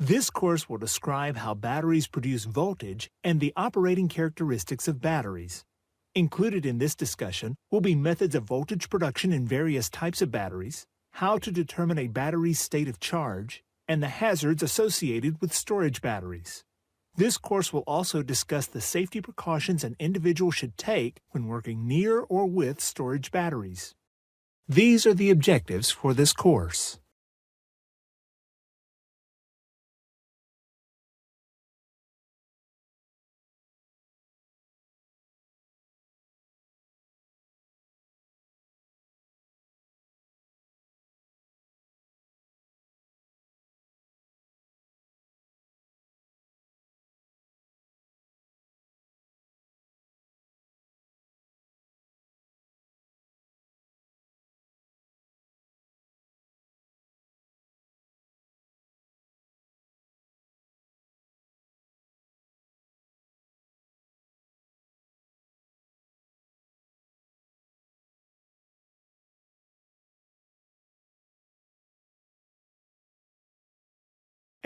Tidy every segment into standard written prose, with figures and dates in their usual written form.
This course will describe how batteries produce voltage and the operating characteristics of batteries. Included in this discussion will be methods of voltage production in various types of batteries, how to determine a battery's state of charge, and the hazards associated with storage batteries. This course will also discuss the safety precautions an individual should take when working near or with storage batteries. These are the objectives for this course.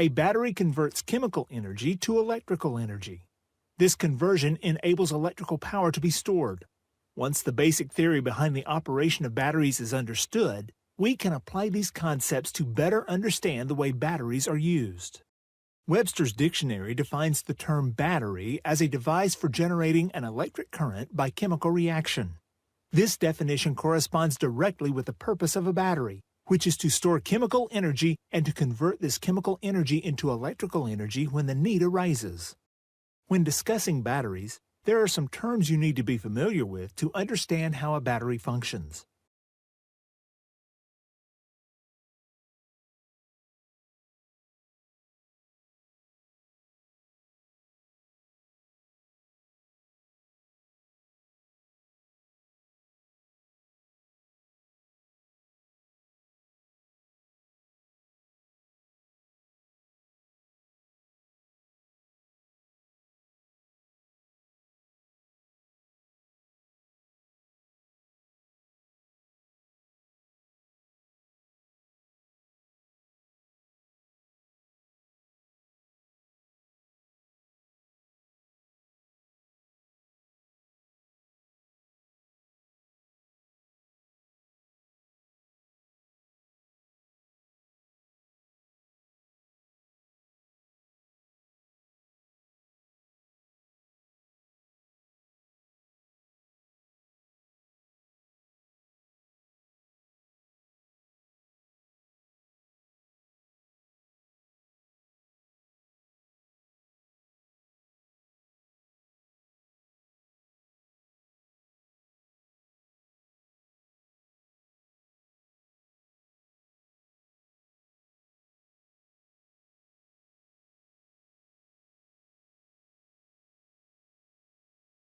A battery converts chemical energy to electrical energy. This conversion enables electrical power to be stored. Once the basic theory behind the operation of batteries is understood, we can apply these concepts to better understand the way batteries are used. Webster's dictionary defines the term battery as a device for generating an electric current by chemical reaction. This definition corresponds directly with the purpose of a battery, which is to store chemical energy and to convert this chemical energy into electrical energy when the need arises. When discussing batteries, there are some terms you need to be familiar with to understand how a battery functions.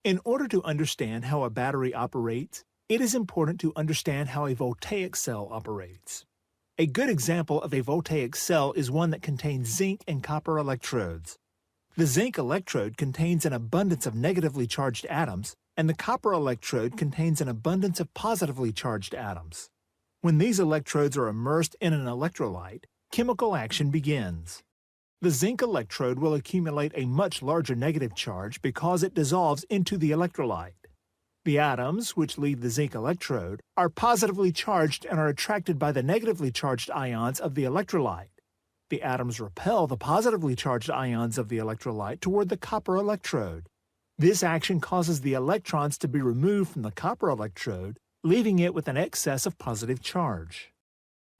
In order to understand how a battery operates, it is important to understand how a voltaic cell operates. A good example of a voltaic cell is one that contains zinc and copper electrodes. The zinc electrode contains an abundance of negatively charged atoms, and the copper electrode contains an abundance of positively charged atoms. When these electrodes are immersed in an electrolyte, chemical action begins. The zinc electrode will accumulate a much larger negative charge because it dissolves into the electrolyte. The atoms, which leave the zinc electrode, are positively charged and are attracted by the negatively charged ions of the electrolyte. The atoms repel the positively charged ions of the electrolyte toward the copper electrode. This action causes the electrons to be removed from the copper electrode, leaving it with an excess of positive charge.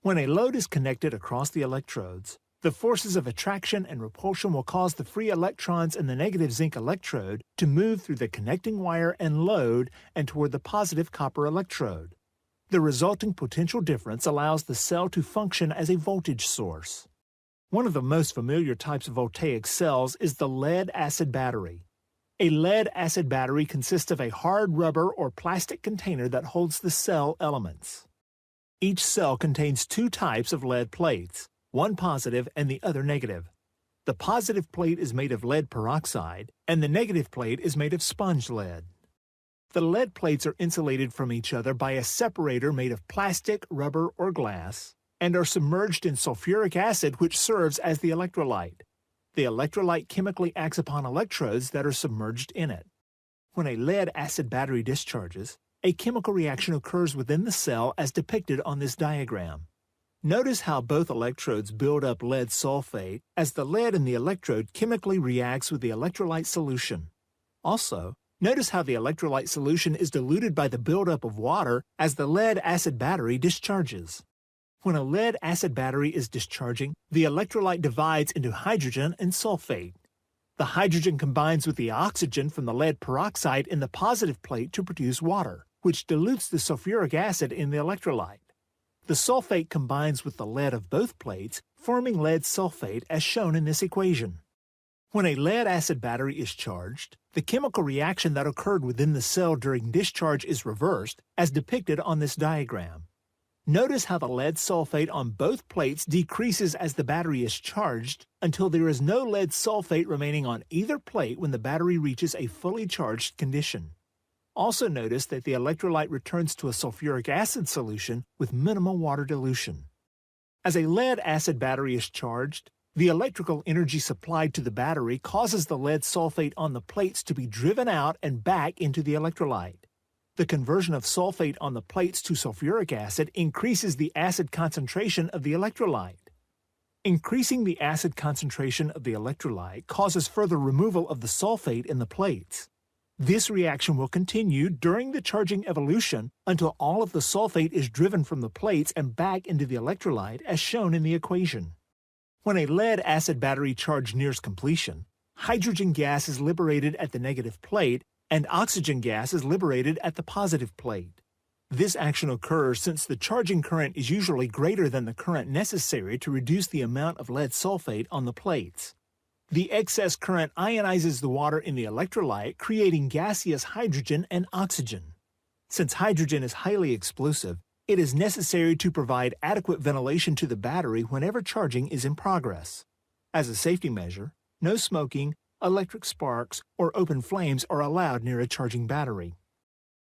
When a load is connected across the electrodes, the forces of attraction and repulsion will cause the free electrons in the negative zinc electrode to move through the connecting wire and load and toward the positive copper electrode. The resulting potential difference allows the cell to function as a voltage source. One of the most familiar types of voltaic cells is the lead-acid battery. A lead-acid battery consists of a hard rubber or plastic container that holds the cell elements. Each cell contains two types of lead plates, one positive and the other negative. The positive plate is made of lead peroxide, and the negative plate is made of sponge lead. The lead plates are insulated from each other by a separator made of plastic, rubber, or glass, and are submerged in sulfuric acid, which serves as the electrolyte. The electrolyte chemically acts upon electrodes that are submerged in it. When a lead-acid battery discharges, a chemical reaction occurs within the cell as depicted on this diagram. Notice how both electrodes build up lead sulfate as the lead in the electrode chemically reacts with the electrolyte solution. Also, notice how the electrolyte solution is diluted by the buildup of water as the lead-acid battery discharges. When a lead-acid battery is discharging, the electrolyte divides into hydrogen and sulfate. The hydrogen combines with the oxygen from the lead peroxide in the positive plate to produce water, which dilutes the sulfuric acid in the electrolyte. The sulfate combines with the lead of both plates, forming lead sulfate as shown in this equation. When a lead-acid battery is charged, the chemical reaction that occurred within the cell during discharge is reversed, as depicted on this diagram. Notice how the lead sulfate on both plates decreases as the battery is charged until there is no lead sulfate remaining on either plate when the battery reaches a fully charged condition. Also notice that the electrolyte returns to a sulfuric acid solution with minimal water dilution. As a lead-acid battery is charged, the electrical energy supplied to the battery causes the lead sulfate on the plates to be driven out and back into the electrolyte. The conversion of sulfate on the plates to sulfuric acid increases the acid concentration of the electrolyte. Increasing the acid concentration of the electrolyte causes further removal of the sulfate in the plates. This reaction will continue during the charging evolution until all of the sulfate is driven from the plates and back into the electrolyte as shown in the equation. When a lead-acid battery charge nears completion, hydrogen gas is liberated at the negative plate and oxygen gas is liberated at the positive plate. This action occurs since the charging current is usually greater than the current necessary to reduce the amount of lead sulfate on the plates. The excess current ionizes the water in the electrolyte, creating gaseous hydrogen and oxygen. Since hydrogen is highly explosive, it is necessary to provide adequate ventilation to the battery whenever charging is in progress. As a safety measure, no smoking, electric sparks, or open flames are allowed near a charging battery.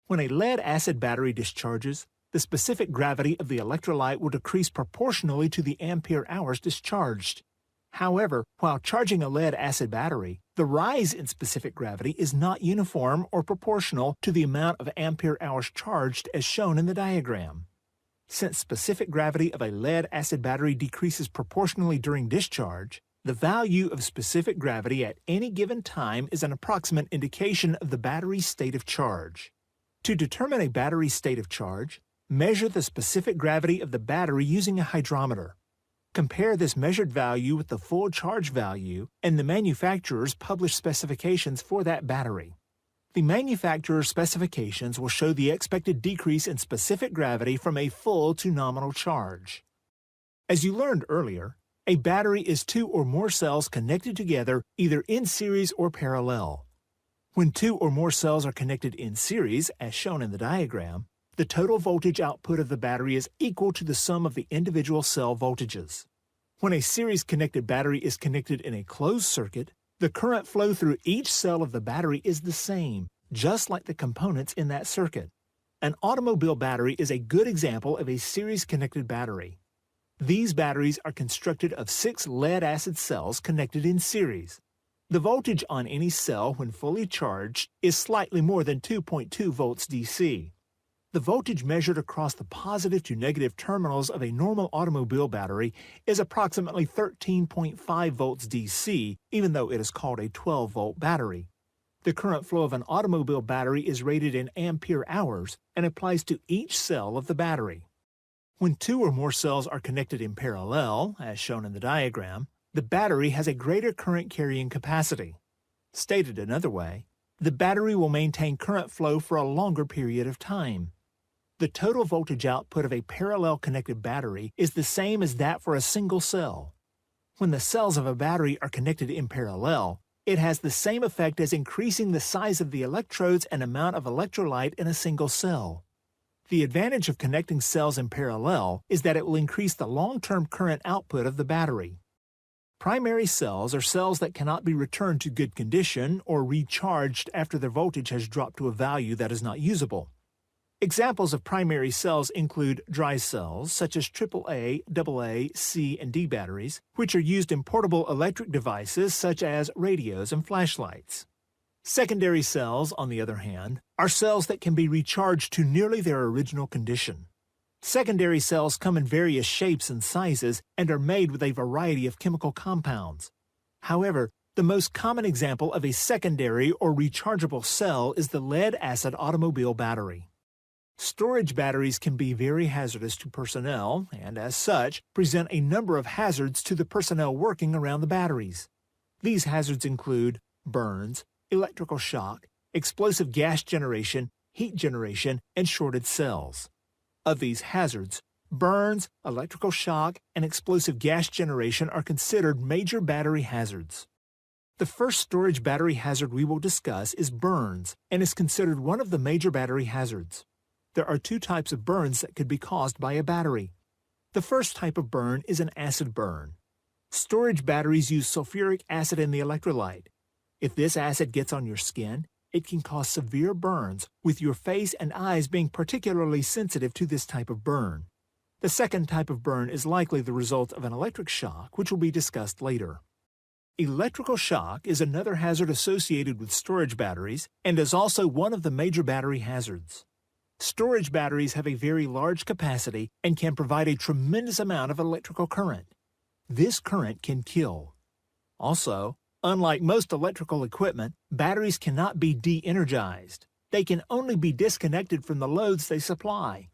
When a lead-acid battery discharges, the specific gravity of the electrolyte will decrease proportionally to the ampere-hours discharged. However, while charging a lead-acid battery, the rise in specific gravity is not uniform or proportional to the amount of ampere-hours charged as shown in the diagram. Since specific gravity of a lead-acid battery decreases proportionally during discharge, the value of specific gravity at any given time is an approximate indication of the battery's state of charge. To determine a battery's state of charge, measure the specific gravity of the battery using a hydrometer. Compare this measured value with the full charge value and the manufacturer's published specifications for that battery. The manufacturer's specifications will show the expected decrease in specific gravity from a full to nominal charge. As you learned earlier, a battery is two or more cells connected together either in series or parallel. When two or more cells are connected in series, as shown in the diagram, the total voltage output of the battery is equal to the sum of the individual cell voltages. When a series-connected battery is connected in a closed circuit, the current flow through each cell of the battery is the same, just like the components in that circuit. An automobile battery is a good example of a series-connected battery. These batteries are constructed of 6 lead-acid cells connected in series. The voltage on any cell when fully charged is slightly more than 2.2 volts DC. The voltage measured across the positive to negative terminals of a normal automobile battery is approximately 13.5 volts DC, even though it is called a 12-volt battery. The current flow of an automobile battery is rated in ampere-hours and applies to each cell of the battery. When two or more cells are connected in parallel, as shown in the diagram, the battery has a greater current carrying capacity. Stated another way, the battery will maintain current flow for a longer period of time. The total voltage output of a parallel connected battery is the same as that for a single cell. When the cells of a battery are connected in parallel, it has the same effect as increasing the size of the electrodes and amount of electrolyte in a single cell. The advantage of connecting cells in parallel is that it will increase the long-term current output of the battery. Primary cells are cells that cannot be returned to good condition or recharged after their voltage has dropped to a value that is not usable. Examples of primary cells include dry cells, such as AAA, AA, C, and D batteries, which are used in portable electric devices such as radios and flashlights. Secondary cells, on the other hand, are cells that can be recharged to nearly their original condition. Secondary cells come in various shapes and sizes and are made with a variety of chemical compounds. However, the most common example of a secondary or rechargeable cell is the lead-acid automobile battery. Storage batteries can be very hazardous to personnel and, as such, present a number of hazards to the personnel working around the batteries. These hazards include burns, electrical shock, explosive gas generation, heat generation, and shorted cells. Of these hazards, burns, electrical shock, and explosive gas generation are considered major battery hazards. The first storage battery hazard we will discuss is burns and is considered one of the major battery hazards. There are two types of burns that could be caused by a battery. The first type of burn is an acid burn. Storage batteries use sulfuric acid in the electrolyte. If this acid gets on your skin, it can cause severe burns, with your face and eyes being particularly sensitive to this type of burn. The second type of burn is likely the result of an electric shock, which will be discussed later. Electrical shock is another hazard associated with storage batteries and is also one of the major battery hazards. Storage batteries have a very large capacity and can provide a tremendous amount of electrical current. This current can kill. Also, unlike most electrical equipment, batteries cannot be de-energized. They can only be disconnected from the loads they supply.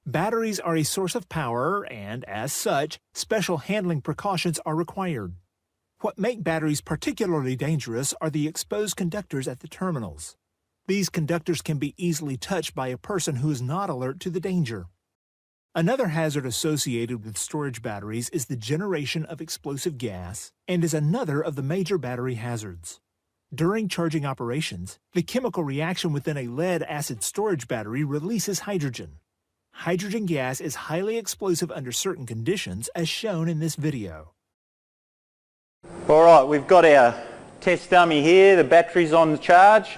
Batteries are a source of power and, as such, special handling precautions are required. What make batteries particularly dangerous are the exposed conductors at the terminals. These conductors can be easily touched by a person who is not alert to the danger. Another hazard associated with storage batteries is the generation of explosive gas and is another of the major battery hazards. During charging operations, the chemical reaction within a lead-acid storage battery releases hydrogen. Hydrogen gas is highly explosive under certain conditions, as shown in this video. Alright, we've got our test dummy here, the battery's on the charge.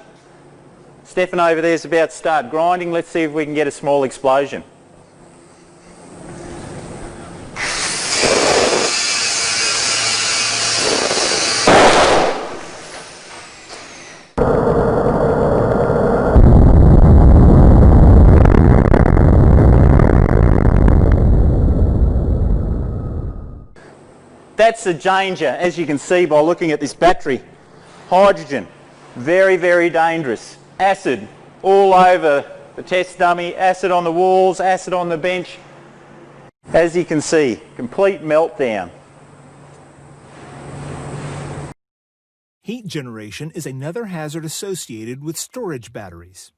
Stefan over there is about to start grinding. Let's see if we can get a small explosion. That's the danger, as you can see by looking at this battery. Hydrogen, very, very dangerous. Acid all over the test dummy, acid on the walls, acid on the bench. As you can see, complete meltdown. Heat generation is another hazard associated with storage batteries.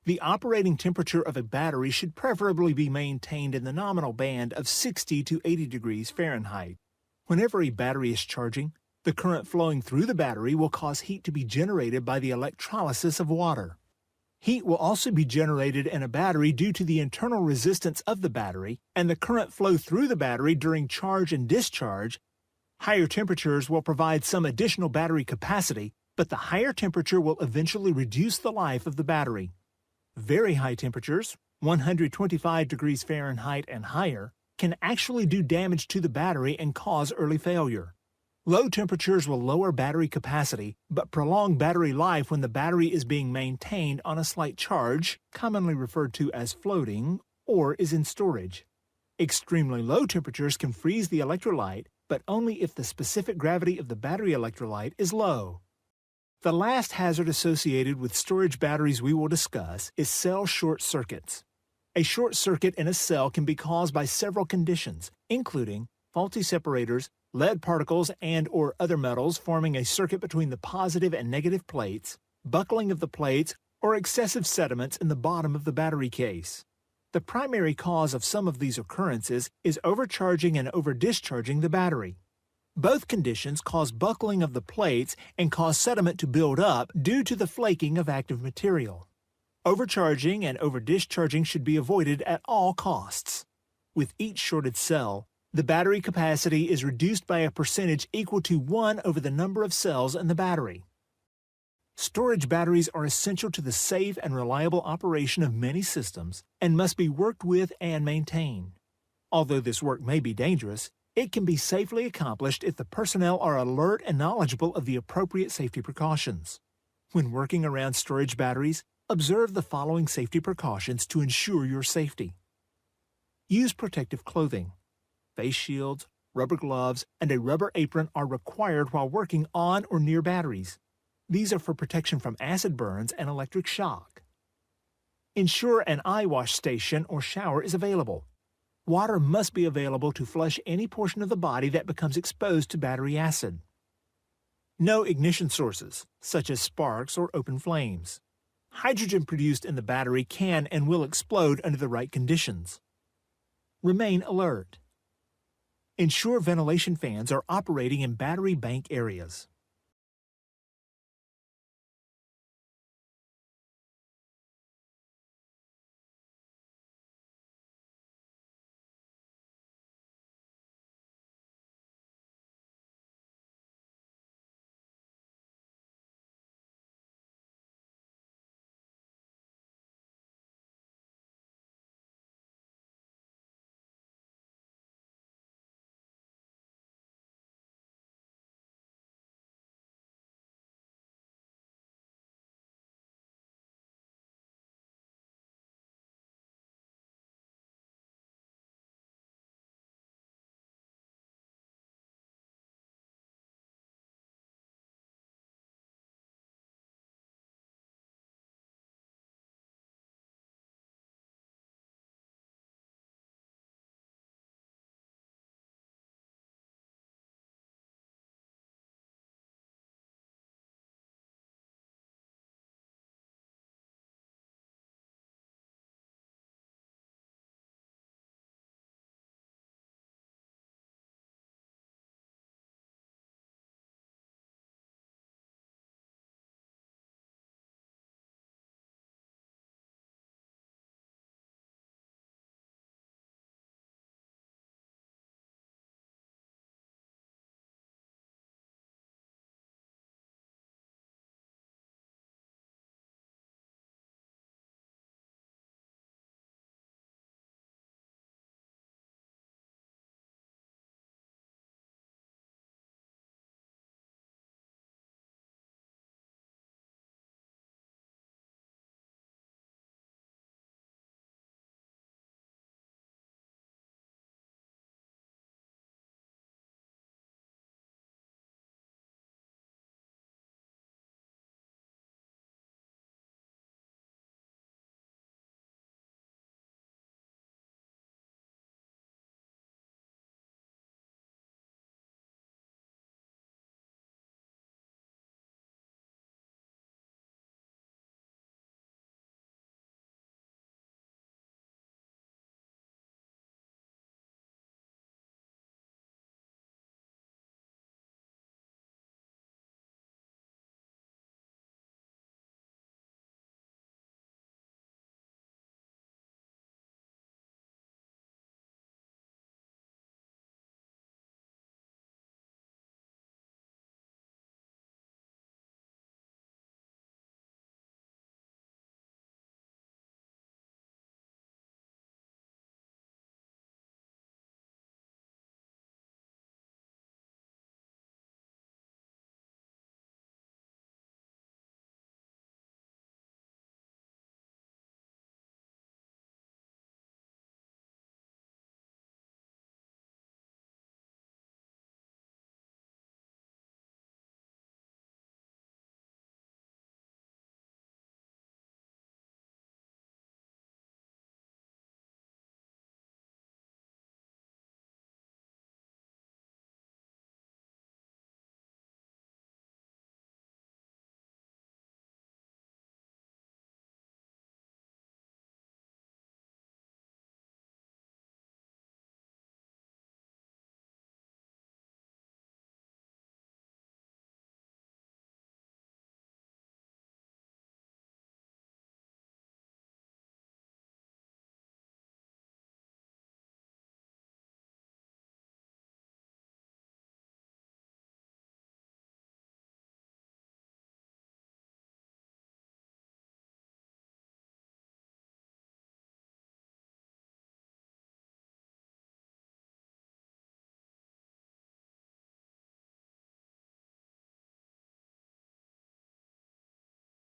The operating temperature of a battery should preferably be maintained in the nominal band of 60 to 80 degrees Fahrenheit. Whenever a battery is charging, the current flowing through the battery will cause heat to be generated by the electrolysis of water. Heat will also be generated in a battery due to the internal resistance of the battery and the current flow through the battery during charge and discharge. Higher temperatures will provide some additional battery capacity, but the higher temperature will eventually reduce the life of the battery. Very high temperatures, 125 degrees Fahrenheit and higher, can actually do damage to the battery and cause early failure. Low temperatures will lower battery capacity, but prolong battery life when the battery is being maintained on a slight charge, commonly referred to as floating, or is in storage. Extremely low temperatures can freeze the electrolyte, but only if the specific gravity of the battery electrolyte is low. The last hazard associated with storage batteries we will discuss is cell short circuits. A short circuit in a cell can be caused by several conditions, including faulty separators, lead particles and/or other metals forming a circuit between the positive and negative plates, buckling of the plates, or excessive sediments in the bottom of the battery case. The primary cause of some of these occurrences is overcharging and overdischarging the battery. Both conditions cause buckling of the plates and cause sediment to build up due to the flaking of active material. Overcharging and overdischarging should be avoided at all costs. With each shorted cell, the battery capacity is reduced by a percentage equal to 1 over the number of cells in the battery. Storage batteries are essential to the safe and reliable operation of many systems and must be worked with and maintained. Although this work may be dangerous, it can be safely accomplished if the personnel are alert and knowledgeable of the appropriate safety precautions. When working around storage batteries, observe the following safety precautions to ensure your safety. Use protective clothing. Face shields, rubber gloves, and a rubber apron are required while working on or near batteries. These are for protection from acid burns and electric shock. Ensure an eye wash station or shower is available. Water must be available to flush any portion of the body that becomes exposed to battery acid. No ignition sources, such as sparks or open flames. Hydrogen produced in the battery can and will explode under the right conditions. Remain alert. Ensure ventilation fans are operating in battery bank areas.